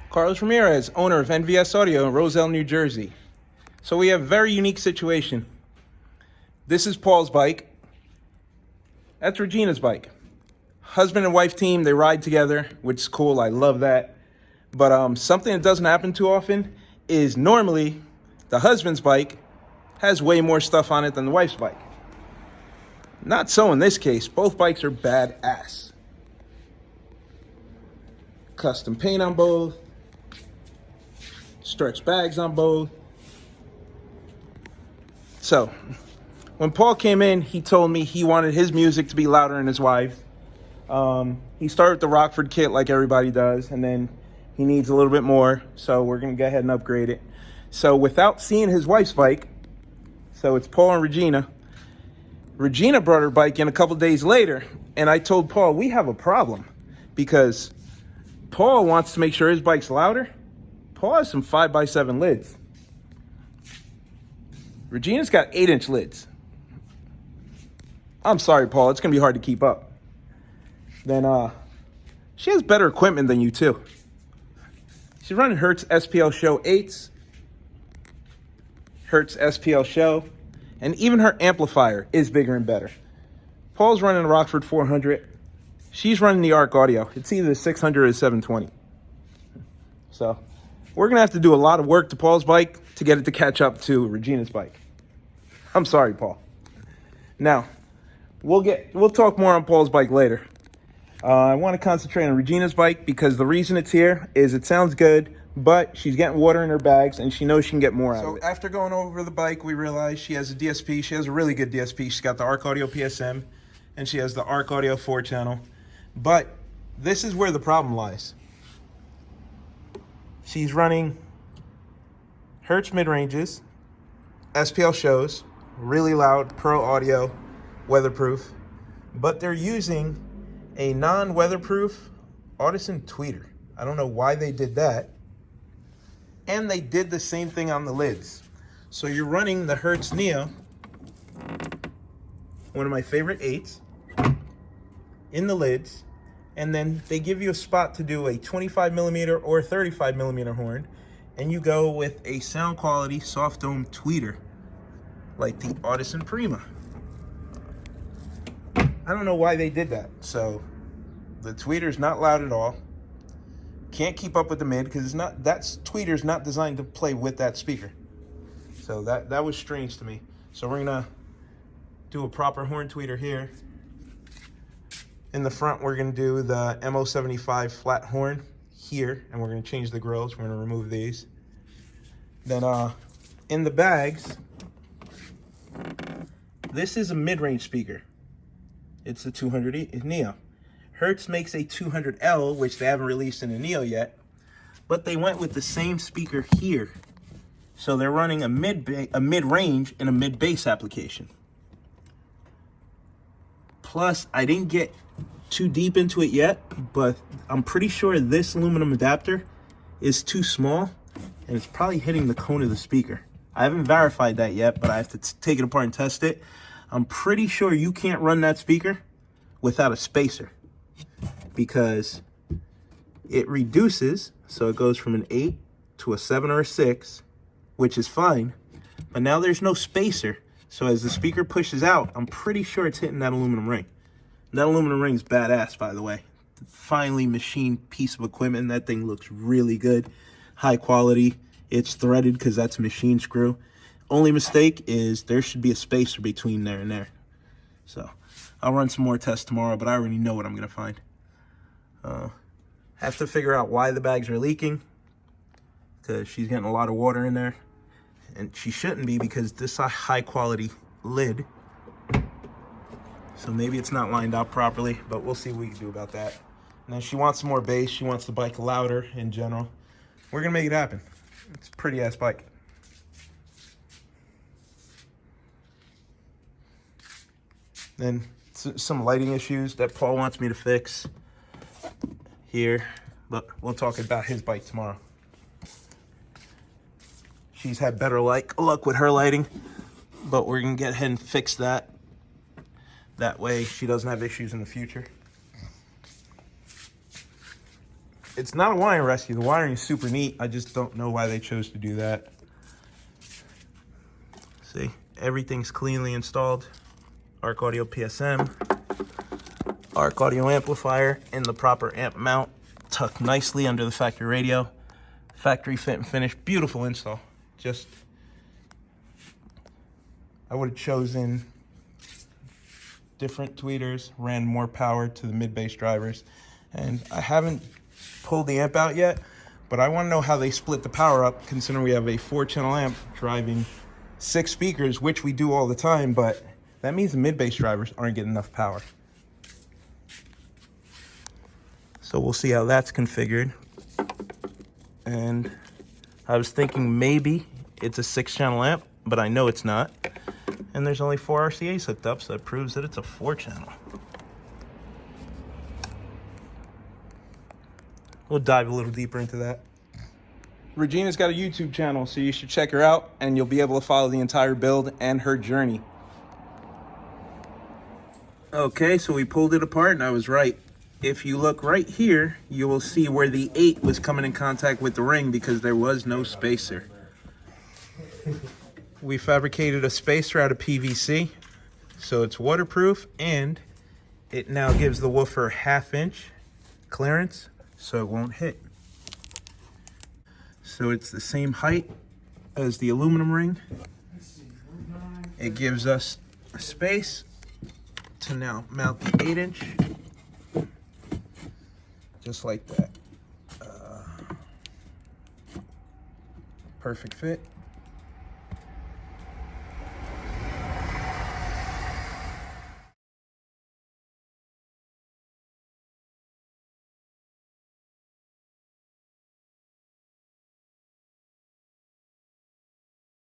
Carlos Ramirez, owner of NVS Audio in Roselle, New Jersey. So we have a very unique situation. This is Paul's bike. That's Regina's bike. Husband and wife team, they ride together, which is cool. I love that. But something that doesn't happen too often is normally the husband's bike has way more stuff on it than the wife's bike. Not so in this case. Both bikes are badass. Custom paint on both. Stretch bags on both. So, when Paul came in, he told me he wanted his music to be louder than his wife's. He started with the Rockford kit like everybody does, and then he needs a little bit more, so we're going to go ahead and upgrade it. So without seeing his wife's bike, so it's Paul and Regina. Regina brought her bike in a couple days later, and I told Paul, we have a problem, because Paul wants to make sure his bike's louder. Paul has some 5x7 lids. Regina's got 8-inch lids. I'm sorry, Paul, it's going to be hard to keep up. Then she has better equipment than you too. She's running Hertz SPL Show 8s, Hertz SPL Show, and even her amplifier is bigger and better. Paul's running a Rockford 400. She's running the Arc Audio. It's either the 600 or the 720. So we're going to have to do a lot of work to Paul's bike to get it to catch up to Regina's bike. I'm sorry, Paul. Now, we'll talk more on Paul's bike later. I want to concentrate on Regina's bike because the reason it's here is it sounds good, but she's getting water in her bags and she knows she can get more out of it. So after going over the bike, we realized she has a DSP. She has a really good DSP. She's got the Arc Audio PSM and she has the Arc Audio 4-channel. But this is where the problem lies. She's running Hertz mid-ranges, SPL shows, really loud, pro audio, weatherproof, but they're using a non-weatherproof Audison tweeter. I don't know why they did that. And they did the same thing on the lids. So you're running the Hertz Neo, one of my favorite 8s, in the lids, and then they give you a spot to do a 25mm or 35mm horn, and you go with a sound quality soft dome tweeter, like the Audison Prima. I don't know why they did that. So the tweeter's not loud at all. Can't keep up with the mid because that tweeter's not designed to play with that speaker. So that was strange to me. So we're gonna do a proper horn tweeter here. In the front, we're gonna do the MO75 flat horn here, and we're gonna change the grills. We're gonna remove these. Then in the bags, this is a mid-range speaker. It's a 200 Neo. Hertz makes a 200L, which they haven't released in a Neo yet, but they went with the same speaker here. So they're running a mid-range and a mid-bass application. Plus, I didn't get too deep into it yet, but I'm pretty sure this aluminum adapter is too small, and it's probably hitting the cone of the speaker. I haven't verified that yet, but I have to take it apart and test it. I'm pretty sure you can't run that speaker without a spacer because it reduces, so it goes from an 8 to a 7 or a 6, which is fine, but now there's no spacer, so as the speaker pushes out, I'm pretty sure it's hitting that aluminum ring. That aluminum ring is badass, by the way. Finely machined piece of equipment. That thing looks really good, high quality. It's threaded because that's a machine screw. Only mistake is there should be a spacer between there and there. So I'll run some more tests tomorrow, but I already know what I'm gonna find. Have to figure out why the bags are leaking because she's getting a lot of water in there, and she shouldn't be because this is a high quality lid. So maybe it's not lined up properly, but we'll see what we can do about that. And then she wants some more bass. She wants the bike louder in general. We're gonna make it happen. It's a pretty ass bike. Then some lighting issues that Paul wants me to fix here, but we'll talk about his bike tomorrow. She's had better luck with her lighting, but we're gonna get ahead and fix that. That way she doesn't have issues in the future. It's not a wiring rescue. The wiring is super neat. I just don't know why they chose to do that. See, everything's cleanly installed. Arc Audio PSM, Arc Audio amplifier in the proper amp mount, tucked nicely under the factory radio. Factory fit and finish, beautiful install. Just, I would have chosen different tweeters, ran more power to the mid-bass drivers. And I haven't pulled the amp out yet, but I want to know how they split the power up, considering we have a 4-channel amp driving 6 speakers, which we do all the time, but that means the mid-bass drivers aren't getting enough power. So we'll see how that's configured. And I was thinking maybe it's a 6-channel amp, but I know it's not. And there's only 4 RCAs hooked up, so that proves that it's a 4-channel. We'll dive a little deeper into that. Regina's got a YouTube channel, so you should check her out, and you'll be able to follow the entire build and her journey. Okay, so we pulled it apart, and I was right. If you look right here, you will see where the 8 was coming in contact with the ring because there was no spacer. We fabricated a spacer out of PVC, so it's waterproof, and it now gives the woofer 1/2 inch clearance, so it won't hit. So it's the same height as the aluminum ring. It gives us space to now mount the 8-inch, just like that. Perfect fit.